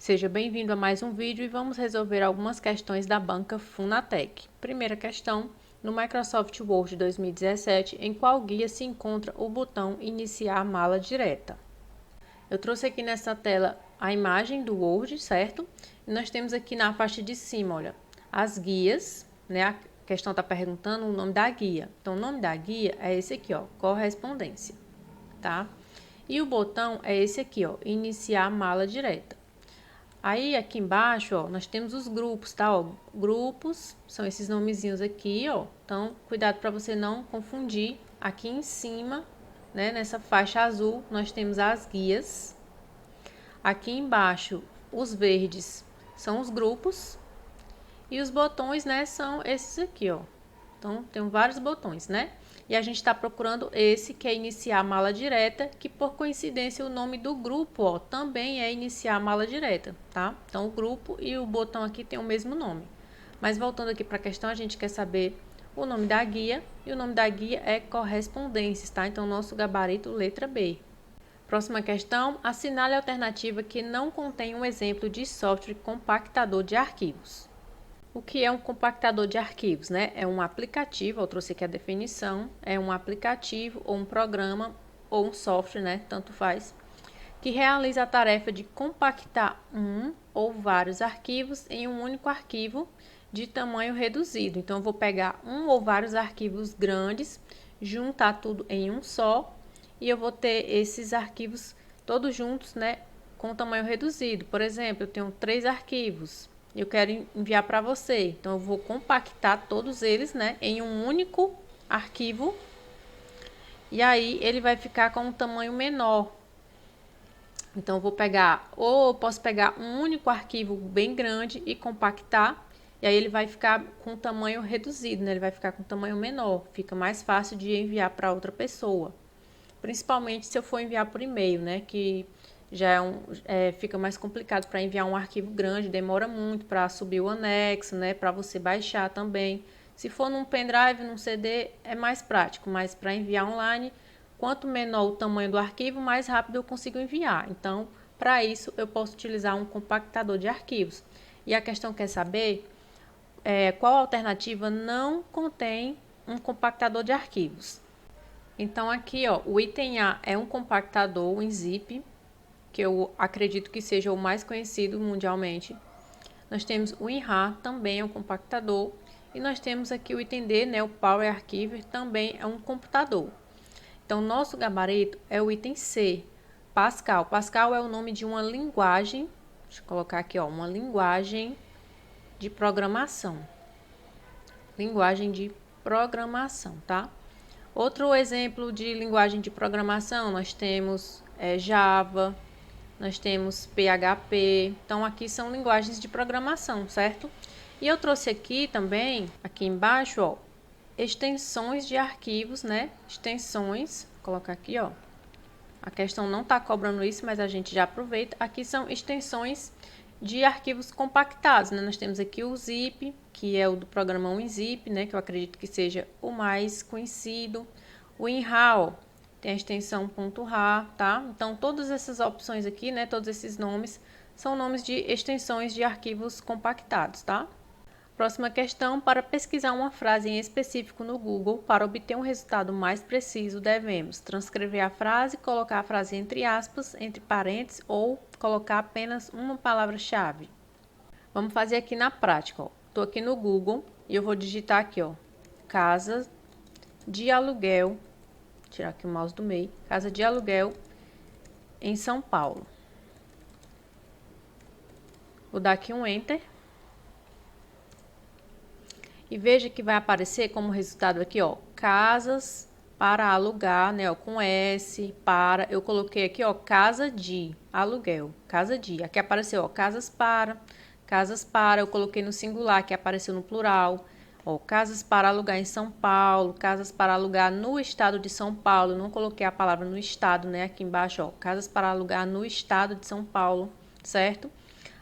Seja bem-vindo a mais um vídeo e vamos resolver algumas questões da banca Funatec. Primeira questão, no Microsoft Word 2017, em qual guia se encontra o botão Iniciar mala direta? Eu trouxe aqui nessa tela a imagem do Word, certo? E nós temos aqui na faixa de cima, olha, as guias, né? A questão está perguntando o nome da guia. Então, o nome da guia é esse aqui, ó, correspondência, tá? E o botão é esse aqui, ó, Iniciar mala direta. Aí, aqui embaixo, ó, nós temos os grupos, tá? Ó, grupos são esses nomezinhos aqui, ó. Então, cuidado para você não confundir. Aqui em cima, né, nessa faixa azul, nós temos as guias. Aqui embaixo, os verdes são os grupos. E os botões, né, são esses aqui, ó. Então, tem vários botões, né? E a gente está procurando esse que é iniciar mala direta, que por coincidência o nome do grupo, ó, também é iniciar mala direta, tá? Então, o grupo e o botão aqui tem o mesmo nome. Mas voltando aqui para a questão, a gente quer saber o nome da guia, e o nome da guia é correspondências, tá? Então, nosso gabarito, letra B. Próxima questão, assinale a alternativa que não contém um exemplo de software compactador de arquivos. O que é um compactador de arquivos, né? É um aplicativo, eu trouxe aqui a definição, é um aplicativo ou um programa ou um software, né? Tanto faz, que realiza a tarefa de compactar um ou vários arquivos em um único arquivo de tamanho reduzido. Então, eu vou pegar um ou vários arquivos grandes, juntar tudo em um só, e eu vou ter esses arquivos todos juntos, né? Com tamanho reduzido. Por exemplo, eu tenho 3 arquivos. Eu quero enviar para você, então eu vou compactar todos eles, né, em um único arquivo, e aí ele vai ficar com um tamanho menor. Então eu vou pegar, ou eu posso pegar um único arquivo bem grande e compactar, e aí ele vai ficar com um tamanho reduzido, né, ele vai ficar com um tamanho menor, fica mais fácil de enviar para outra pessoa. Principalmente se eu for enviar por e-mail, né, que já fica mais complicado para enviar um arquivo grande, demora muito para subir o anexo, né, para você baixar também. Se for num pendrive, num CD, é mais prático, mas para enviar online, quanto menor o tamanho do arquivo, mais rápido eu consigo enviar. Então, para isso, eu posso utilizar um compactador de arquivos. E a questão quer saber qual alternativa não contém um compactador de arquivos. Então, aqui, ó, o item A é um compactador, um zip, que eu acredito que seja o mais conhecido mundialmente. Nós temos o WinRAR, também é um compactador. E nós temos aqui o item D, né, o Power Archiver, também é um computador. Então, nosso gabarito é o item C, Pascal. Pascal é o nome de uma linguagem, deixa eu colocar aqui, ó, uma linguagem de programação. Linguagem de programação, tá? Outro exemplo de linguagem de programação, nós temos Java, nós temos PHP, então aqui são linguagens de programação, certo? E eu trouxe aqui também, aqui embaixo, ó, extensões de arquivos, né? Extensões, vou colocar aqui, ó. A questão não está cobrando isso, mas a gente já aproveita. Aqui são extensões de arquivos compactados, né? Nós temos aqui o zip, que é o do programa WinZip, né? Que eu acredito que seja o mais conhecido. O WinRAR, tem a extensão .rar, tá? Então, todas essas opções aqui, né, todos esses nomes, são nomes de extensões de arquivos compactados, tá? Próxima questão, para pesquisar uma frase em específico no Google, para obter um resultado mais preciso, devemos transcrever a frase, colocar a frase entre aspas, entre parênteses, ou colocar apenas uma palavra-chave. Vamos fazer aqui na prática, ó. Tô aqui no Google e eu vou digitar aqui, ó, casa de aluguel, tirar aqui o mouse do meio, casa de aluguel em São Paulo. Vou dar aqui um Enter. E veja que vai aparecer como resultado aqui, ó, casas para alugar, né, ó, com S, para, eu coloquei aqui, ó, casa de aluguel, casa de, aqui apareceu, ó, casas para, eu coloquei no singular, que apareceu no plural. Ó, casas para alugar em São Paulo, casas para alugar no estado de São Paulo. Não coloquei a palavra no estado, né? Aqui embaixo, ó, casas para alugar no estado de São Paulo, certo?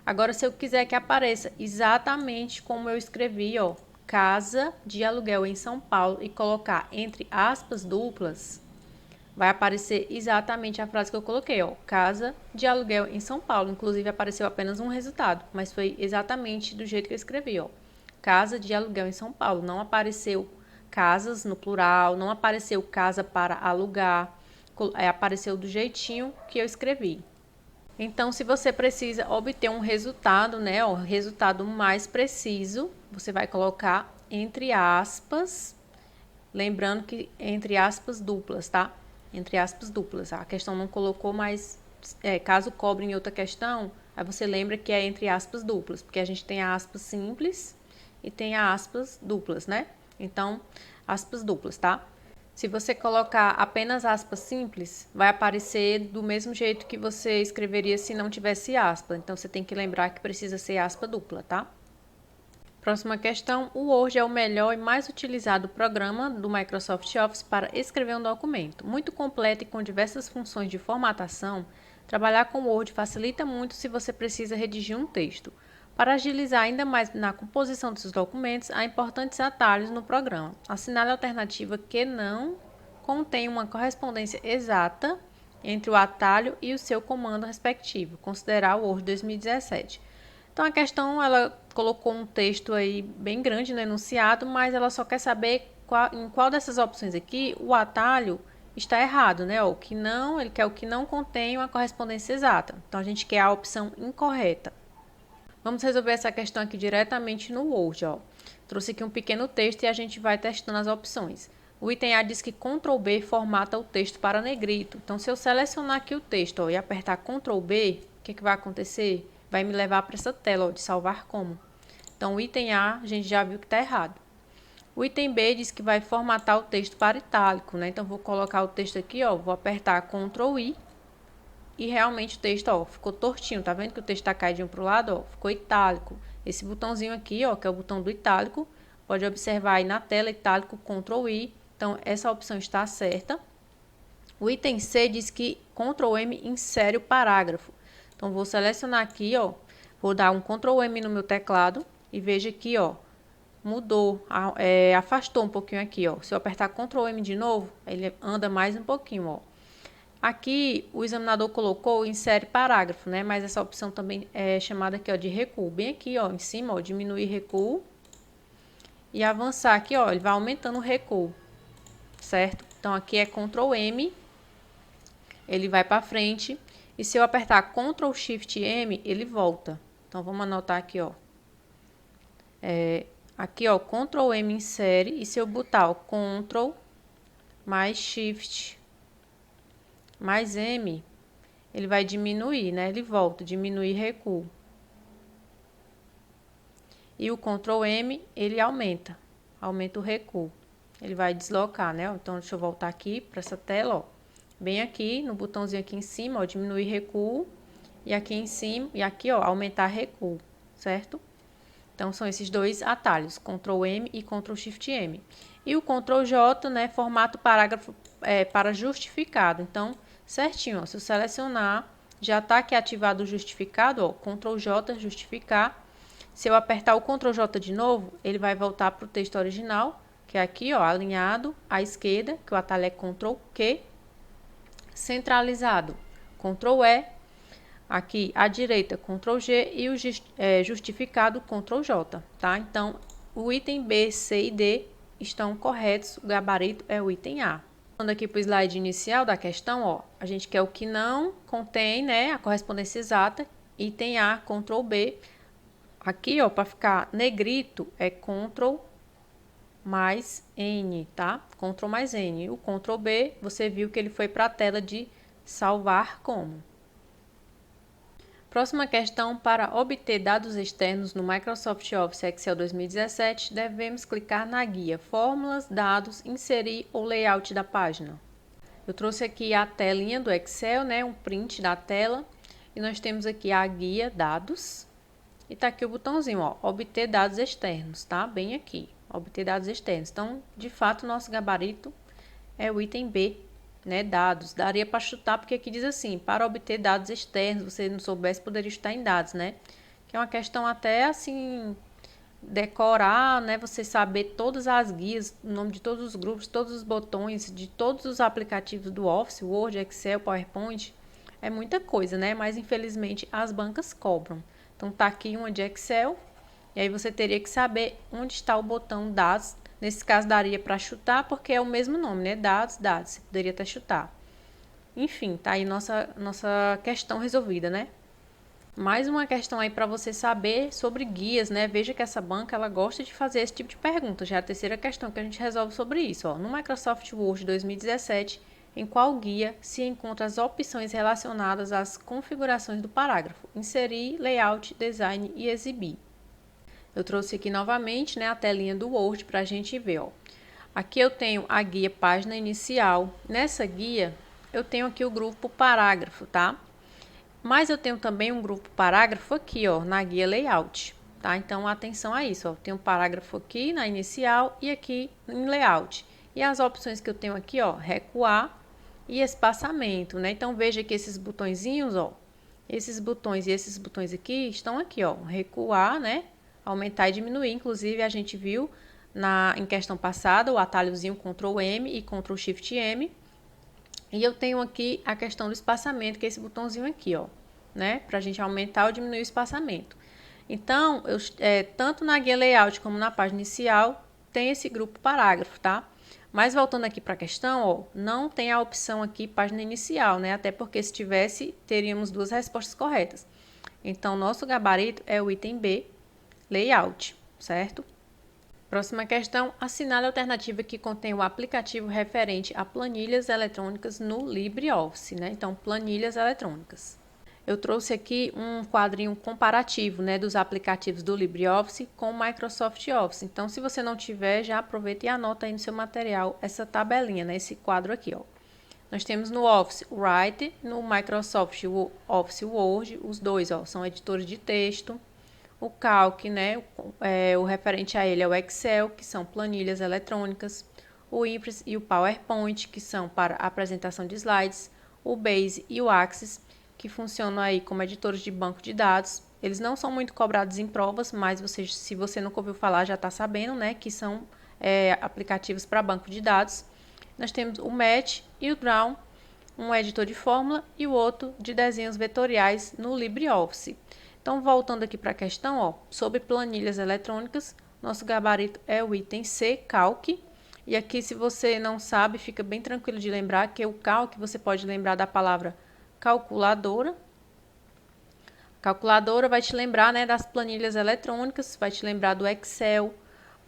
Agora, se eu quiser que apareça exatamente como eu escrevi, ó, casa de aluguel em São Paulo e colocar entre aspas duplas, vai aparecer exatamente a frase que eu coloquei, ó, casa de aluguel em São Paulo. Inclusive apareceu apenas um resultado, mas foi exatamente do jeito que eu escrevi, ó, casa de aluguel em São Paulo. Não apareceu casas no plural, não apareceu casa para alugar, apareceu do jeitinho que eu escrevi. Então, se você precisa obter um resultado, né, o resultado mais preciso, você vai colocar entre aspas, lembrando que entre aspas duplas, tá? Entre aspas duplas. A questão não colocou, mas caso cobre em outra questão, aí você lembra que é entre aspas duplas, porque a gente tem a aspas simples e tem a aspas duplas, né? Então, aspas duplas, tá? Se você colocar apenas aspas simples, vai aparecer do mesmo jeito que você escreveria se não tivesse aspa. Então, você tem que lembrar que precisa ser aspa dupla, tá? Próxima questão. O Word é o melhor e mais utilizado programa do Microsoft Office para escrever um documento. Muito completo e com diversas funções de formatação, trabalhar com o Word facilita muito se você precisa redigir um texto. Para agilizar ainda mais na composição dos documentos, há importantes atalhos no programa. Assinale a alternativa que não contém uma correspondência exata entre o atalho e o seu comando respectivo. Considerar o Word 2017. Então, a questão, ela colocou um texto aí bem grande no enunciado, mas ela só quer saber em qual dessas opções aqui o atalho está errado, né? O que não, ele quer o que não contém uma correspondência exata. Então, a gente quer a opção incorreta. Vamos resolver essa questão aqui diretamente no Word, ó. Trouxe aqui um pequeno texto e a gente vai testando as opções. O item A diz que Ctrl B formata o texto para negrito. Então, se eu selecionar aqui o texto, ó, e apertar Ctrl B, o que vai acontecer? Vai me levar para essa tela, ó, de salvar como. Então, o item A, a gente já viu que está errado. O item B diz que vai formatar o texto para itálico, né? Então, vou colocar o texto aqui, ó, vou apertar Ctrl I. E realmente o texto, ó, ficou tortinho, tá vendo que o texto tá caidinho pro lado, ó, ficou itálico. Esse botãozinho aqui, ó, que é o botão do itálico, pode observar aí na tela itálico Ctrl I. Então, essa opção está certa. O item C diz que Ctrl M insere o parágrafo. Então, vou selecionar aqui, ó, vou dar um Ctrl M no meu teclado e veja aqui, ó, mudou, afastou um pouquinho aqui, ó. Se eu apertar Ctrl M de novo, ele anda mais um pouquinho, ó. Aqui, o examinador colocou insere parágrafo, né? Mas essa opção também é chamada aqui, ó, de recuo. Bem aqui, ó, em cima, ó, diminuir recuo. E avançar aqui, ó, ele vai aumentando o recuo, certo? Então, aqui é Ctrl M, ele vai para frente. E se eu apertar Ctrl Shift M, ele volta. Então, vamos anotar aqui, ó. Aqui, ó, Ctrl M insere. E se eu botar, ó, Ctrl mais Shift mais M, ele vai diminuir, né? Ele volta, diminuir recuo. E o Ctrl M, ele aumenta o recuo. Ele vai deslocar, né? Então, deixa eu voltar aqui para essa tela, ó. Bem aqui, no botãozinho aqui em cima, ó, diminuir recuo. E aqui em cima, e aqui, ó, aumentar recuo, certo? Então, são esses dois atalhos, Ctrl M e Ctrl Shift M. E o Ctrl J, né, formata o parágrafo para justificado. Então, certinho, ó, se eu selecionar, já está aqui ativado o justificado, ó, Ctrl J, justificar. Se eu apertar o Ctrl J de novo, ele vai voltar para o texto original, que é aqui, ó, alinhado à esquerda, que o atalho é Ctrl Q, centralizado, Ctrl E, aqui à direita, Ctrl G e o justificado Ctrl J, tá? Então, o item B, C e D estão corretos, o gabarito é o item A. Voltando aqui para o slide inicial da questão, ó, a gente quer o que não contém, né, a correspondência exata, item A, Ctrl B. Aqui, ó, para ficar negrito, é Ctrl mais N, tá? Ctrl mais N. O Ctrl B, você viu que ele foi para a tela de salvar como. Próxima questão. Para obter dados externos no Microsoft Office Excel 2017, devemos clicar na guia Fórmulas, Dados, Inserir ou Layout da página. Eu trouxe aqui a telinha do Excel, né, um print da tela, e nós temos aqui a guia Dados, e tá aqui o botãozinho, ó, Obter dados externos, tá? Bem aqui, obter dados externos. Então, de fato, o nosso gabarito é o item B, né, dados. Daria para chutar, porque aqui diz assim, para obter dados externos, você não soubesse, poderia estar em dados, né? Que é uma questão até, assim, decorar, né? Você saber todas as guias, o nome de todos os grupos, todos os botões, de todos os aplicativos do Office, Word, Excel, PowerPoint, é muita coisa, né? Mas infelizmente as bancas cobram. Então tá aqui uma de Excel, e aí você teria que saber onde está o botão dados. Nesse caso daria para chutar, porque é o mesmo nome, né? Dados, dados. Você poderia até chutar. Enfim, tá aí nossa questão resolvida, né? Mais uma questão aí para você saber sobre guias, né? Veja que essa banca ela gosta de fazer esse tipo de pergunta. Já é a terceira questão que a gente resolve sobre isso. Ó. No Microsoft Word 2017, em qual guia se encontram as opções relacionadas às configurações do parágrafo? Inserir, layout, design e exibir. Eu trouxe aqui novamente, né, a telinha do Word para a gente ver. Ó. Aqui eu tenho a guia página inicial. Nessa guia eu tenho aqui o grupo parágrafo, tá? Mas eu tenho também um grupo parágrafo aqui, ó, na guia layout, tá? Então, atenção a isso, ó. Tem um parágrafo aqui na inicial e aqui em layout. E as opções que eu tenho aqui, ó, recuar e espaçamento, né? Então, veja que esses botõezinhos, ó, esses botões e esses botões aqui estão aqui, ó, recuar, né? Aumentar e diminuir. Inclusive, a gente viu em questão passada o atalhozinho Ctrl M e Ctrl Shift M. E eu tenho aqui a questão do espaçamento, que é esse botãozinho aqui, ó, né? Pra gente aumentar ou diminuir o espaçamento. Então, tanto na guia layout como na página inicial, tem esse grupo parágrafo, tá? Mas voltando aqui para a questão, ó, não tem a opção aqui página inicial, né? Até porque se tivesse, teríamos duas respostas corretas. Então, nosso gabarito é o item B, layout, certo? Próxima questão, assinale a alternativa que contém o aplicativo referente a planilhas eletrônicas no LibreOffice, né? Então, planilhas eletrônicas. Eu trouxe aqui um quadrinho comparativo, né, dos aplicativos do LibreOffice com o Microsoft Office. Então, se você não tiver, já aproveita e anota aí no seu material essa tabelinha, né, esse quadro aqui, ó. Nós temos no Office o Writer, no Microsoft Office Word, os dois, ó, são editores de texto. O Calc, né, o referente a ele é o Excel, que são planilhas eletrônicas, o Impress e o PowerPoint, que são para apresentação de slides, o Base e o Access, que funcionam aí como editores de banco de dados. Eles não são muito cobrados em provas, mas se você nunca ouviu falar, já está sabendo, né, que são aplicativos para banco de dados. Nós temos o Match e o Draw, um editor de fórmula e o outro de desenhos vetoriais no LibreOffice. Então, voltando aqui para a questão, ó, sobre planilhas eletrônicas, nosso gabarito é o item C, Calc. E aqui, se você não sabe, fica bem tranquilo de lembrar que o Calc, você pode lembrar da palavra calculadora. Calculadora vai te lembrar, né, das planilhas eletrônicas, vai te lembrar do Excel,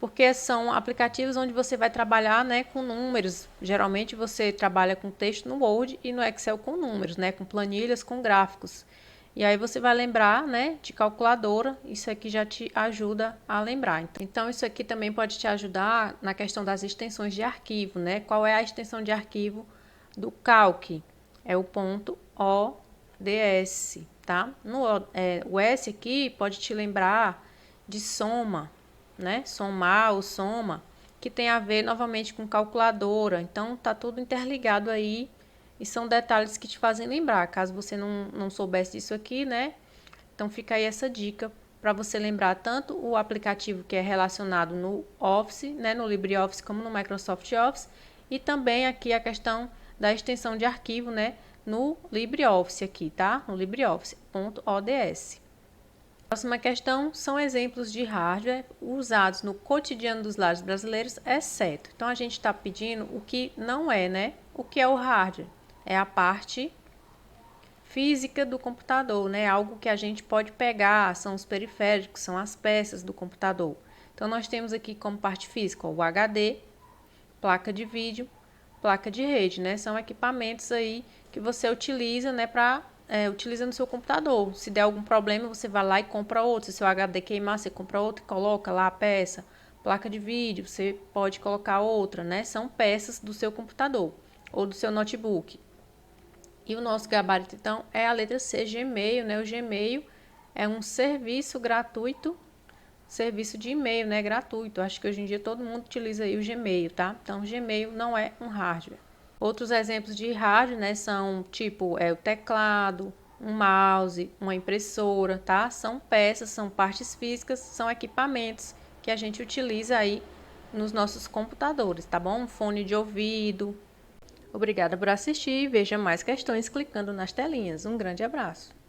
porque são aplicativos onde você vai trabalhar, né, com números. Geralmente, você trabalha com texto no Word e no Excel com números, né, com planilhas, com gráficos. E aí você vai lembrar, né, de calculadora, isso aqui já te ajuda a lembrar. Então, isso aqui também pode te ajudar na questão das extensões de arquivo, né? Qual é a extensão de arquivo do Calc? É o ponto .ods, tá? O S aqui pode te lembrar de soma, né? Somar ou soma, que tem a ver novamente com calculadora. Então, tá tudo interligado aí. E são detalhes que te fazem lembrar, caso você não soubesse disso aqui, né? Então, fica aí essa dica para você lembrar tanto o aplicativo que é relacionado no Office, né? No LibreOffice, como no Microsoft Office. E também aqui a questão da extensão de arquivo, né? No LibreOffice aqui, tá? No LibreOffice.ods. Próxima questão são exemplos de hardware usados no cotidiano dos lares brasileiros, exceto. Então, a gente está pedindo o que não é, né? O que é o hardware? É a parte física do computador, né? Algo que a gente pode pegar, são os periféricos, são as peças do computador. Então, nós temos aqui como parte física o HD, placa de vídeo, placa de rede, né? São equipamentos aí que você utiliza, né, utiliza no seu computador. Se der algum problema, você vai lá e compra outro. Se seu HD queimar, você compra outro e coloca lá a peça. Placa de vídeo, você pode colocar outra, né? São peças do seu computador ou do seu notebook. E o nosso gabarito, então, é a letra C, Gmail, né? O Gmail é um serviço gratuito, serviço de e-mail, né? Gratuito. Acho que hoje em dia todo mundo utiliza aí o Gmail, tá? Então, o Gmail não é um hardware. Outros exemplos de hardware, né? São tipo o teclado, um mouse, uma impressora, tá? São peças, são partes físicas, são equipamentos que a gente utiliza aí nos nossos computadores, tá bom? Um fone de ouvido. Obrigada por assistir e veja mais questões clicando nas telinhas. Um grande abraço!